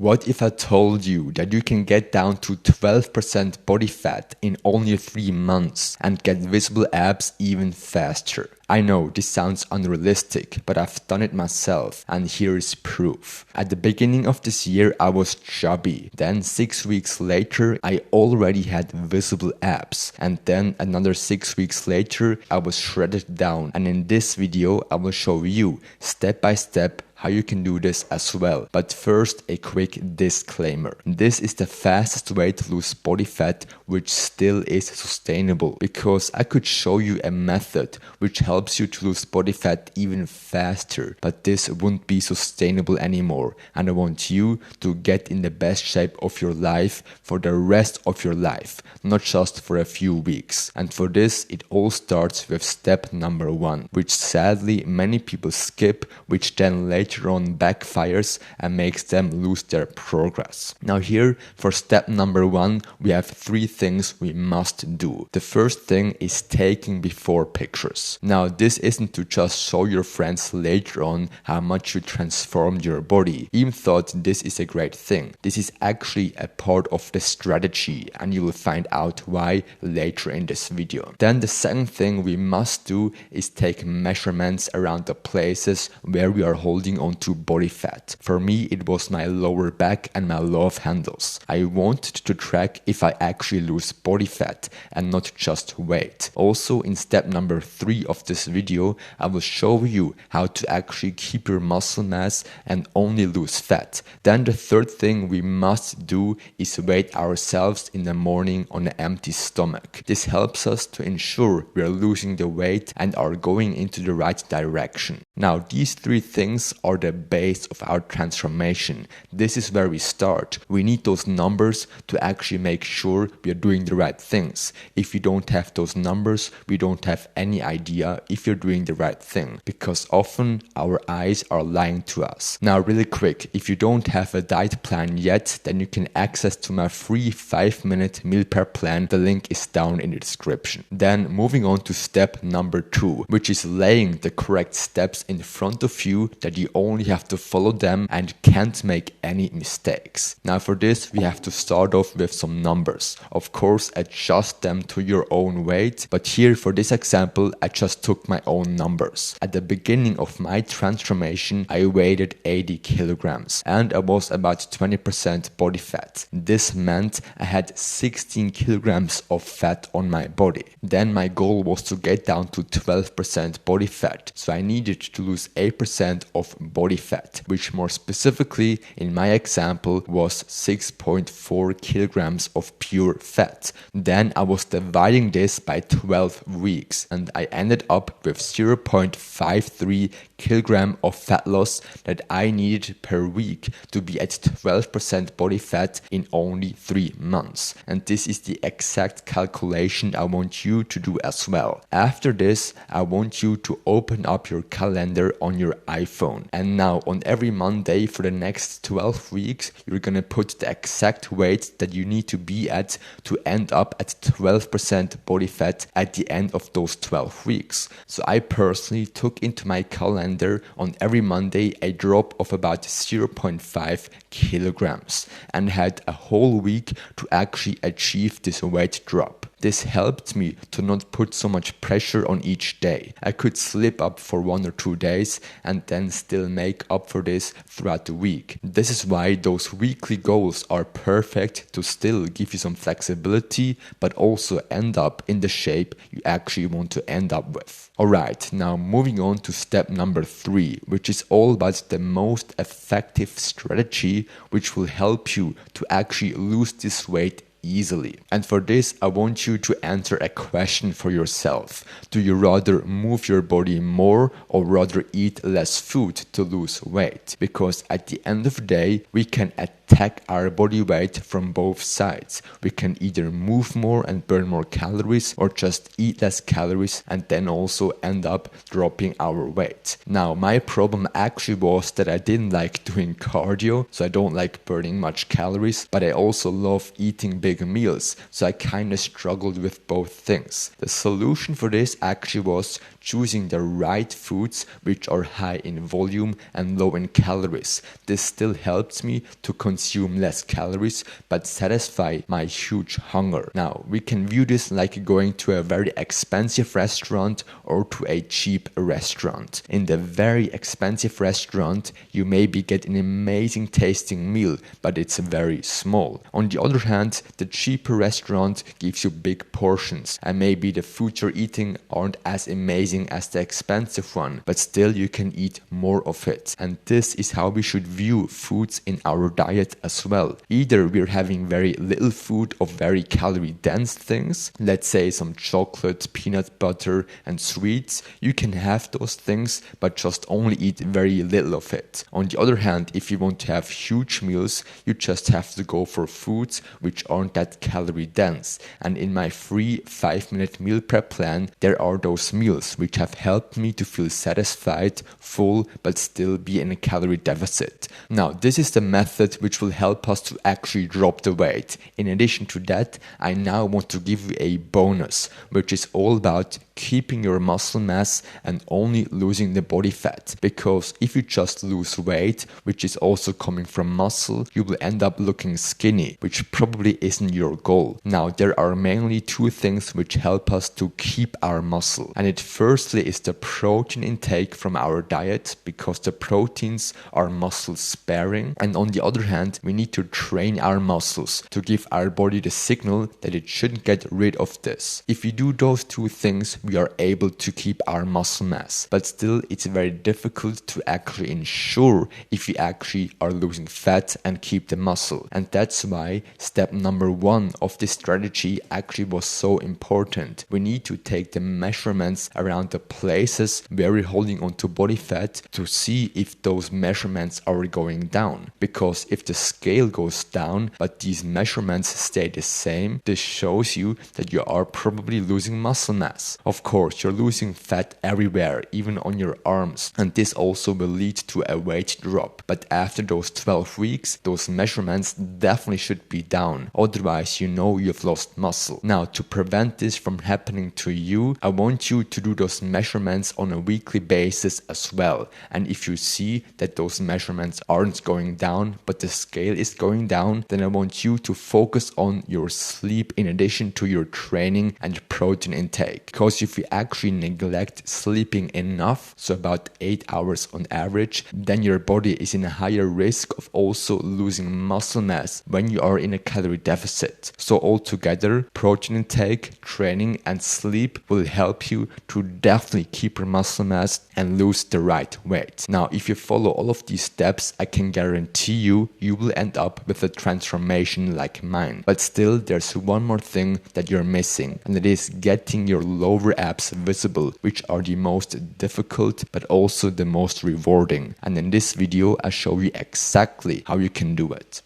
What if I told you that you can get down to 12% body fat in only 3 months and get visible abs even faster? I know this sounds unrealistic, but I've done it myself, and here is proof. At the beginning of this year I was chubby, then 6 weeks later I already had visible abs, and then another 6 weeks later I was shredded down, and in this video I will show you step by step how you can do this as well. But first, a quick disclaimer. This is the fastest way to lose body fat which still is sustainable, because I could show you a method which helps you to lose body fat even faster, but this won't be sustainable anymore, and I want you to get in the best shape of your life for the rest of your life, not just for a few weeks. And for this it all starts with step number 1, which sadly many people skip, which then later on backfires and makes them lose their progress. Now here, for step number 1, we have 3 things we must do. The first thing is taking before pictures. Now this isn't to just show your friends later on how much you transformed your body, even thought this is a great thing. This is actually a part of the strategy, and you will find out why later in this video. Then the second thing we must do is take measurements around the places where we are holding onto body fat. For me it was my lower back and my love handles. I wanted to track if I actually lose body fat and not just weight. Also in step number 3 of this video I will show you how to actually keep your muscle mass and only lose fat. Then the third thing we must do is weigh ourselves in the morning on an empty stomach. This helps us to ensure we are losing the weight and are going into the right direction. Now these 3 things are the base of our transformation. This is where we start. We need those numbers to actually make sure we are doing the right things. If you don't have those numbers, we don't have any idea if you're doing the right thing, because often our eyes are lying to us. Now really quick, if you don't have a diet plan yet, then you can access to my free 5-minute meal prep plan. The link is down in the description. Then moving on to step number 2, which is laying the correct steps in front of you that you only have to follow them and can't make any mistakes. Now for this we have to start off with some numbers. Of course adjust them to your own weight, but here for this example I just took my own numbers. At the beginning of my transformation I weighed 80 kilograms and I was about 20% body fat. This meant I had 16 kilograms of fat on my body. Then my goal was to get down to 12% body fat, so I needed to lose 8% of body fat, which more specifically in my example was 6.4 kilograms of pure fat. Then I was dividing this by 12 weeks and I ended up with 0.53 kilogram of fat loss that I needed per week to be at 12% body fat in only 3 months. And this is the exact calculation I want you to do as well. After this, I want you to open up your calendar on your iPhone, and now on every Monday for the next 12 weeks you're gonna put the exact weight that you need to be at to end up at 12% body fat at the end of those 12 weeks. So I personally took into my calendar on every Monday a drop of about 0.5 kilograms and had a whole week to actually achieve this weight drop. This helped me to not put so much pressure on each day. I could slip up for 1 or 2 days and then still make up for this throughout the week. This is why those weekly goals are perfect to still give you some flexibility, but also end up in the shape you actually want to end up with. Alright, now moving on to step number 3, which is all about the most effective strategy which will help you to actually lose this weight easily. And for this I want you to answer a question for yourself. Do you rather move your body more or rather eat less food to lose weight? Because at the end of the day we can attack our body weight from both sides. We can either move more and burn more calories or just eat less calories and then also end up dropping our weight. Now my problem actually was that I didn't like doing cardio, so I don't like burning much calories, but I also love eating big meals, so I kinda struggled with both things. The solution for this actually was choosing the right foods which are high in volume and low in calories. This still helps me to consume consume less calories but satisfy my huge hunger. Now, we can view this like going to a very expensive restaurant or to a cheap restaurant. In the very expensive restaurant, you maybe get an amazing tasting meal, but it's very small. On the other hand, the cheaper restaurant gives you big portions, and maybe the food you're eating aren't as amazing as the expensive one, but still you can eat more of it. And this is how we should view foods in our diet as well. Either we're having very little food of very calorie dense things, let's say some chocolate, peanut butter and sweets. You can have those things but just only eat very little of it. On the other hand, if you want to have huge meals, you just have to go for foods which aren't that calorie dense. And in my free 5-minute meal prep plan, there are those meals which have helped me to feel satisfied, full, but still be in a calorie deficit. Now, this is the method which will help us to actually drop the weight. In addition to that, I now want to give you a bonus, which is all about keeping your muscle mass and only losing the body fat. Because if you just lose weight, which is also coming from muscle, you will end up looking skinny, which probably isn't your goal. Now, there are mainly two things which help us to keep our muscle. And it firstly is the protein intake from our diet, because the proteins are muscle sparing. And on the other hand, we need to train our muscles to give our body the signal that it shouldn't get rid of this. If we do those two things, we are able to keep our muscle mass. But still, it's very difficult to actually ensure if we actually are losing fat and keep the muscle. And that's why step number 1 of this strategy actually was so important. We need to take the measurements around the places where we're holding onto body fat to see if those measurements are going down. Because if the scale goes down but these measurements stay the same, this shows you that you are probably losing muscle mass. Of course, you're losing fat everywhere, even on your arms, and this also will lead to a weight drop. But after those 12 weeks, those measurements definitely should be down. Otherwise, you know you've lost muscle. Now, to prevent this from happening to you, I want you to do those measurements on a weekly basis as well. And if you see that those measurements aren't going down, but the scale is going down, then I want you to focus on your sleep in addition to your training and protein intake. Because if you actually neglect sleeping enough, so about 8 hours on average, then your body is in a higher risk of also losing muscle mass when you are in a calorie deficit. So altogether, protein intake, training and sleep will help you to definitely keep your muscle mass and lose the right weight. Now, if you follow all of these steps, I can guarantee you will end up with a transformation like mine. But still, there's one more thing that you're missing, and it is getting your lower abs visible, which are the most difficult but also the most rewarding. And in this video, I show you exactly how you can do it.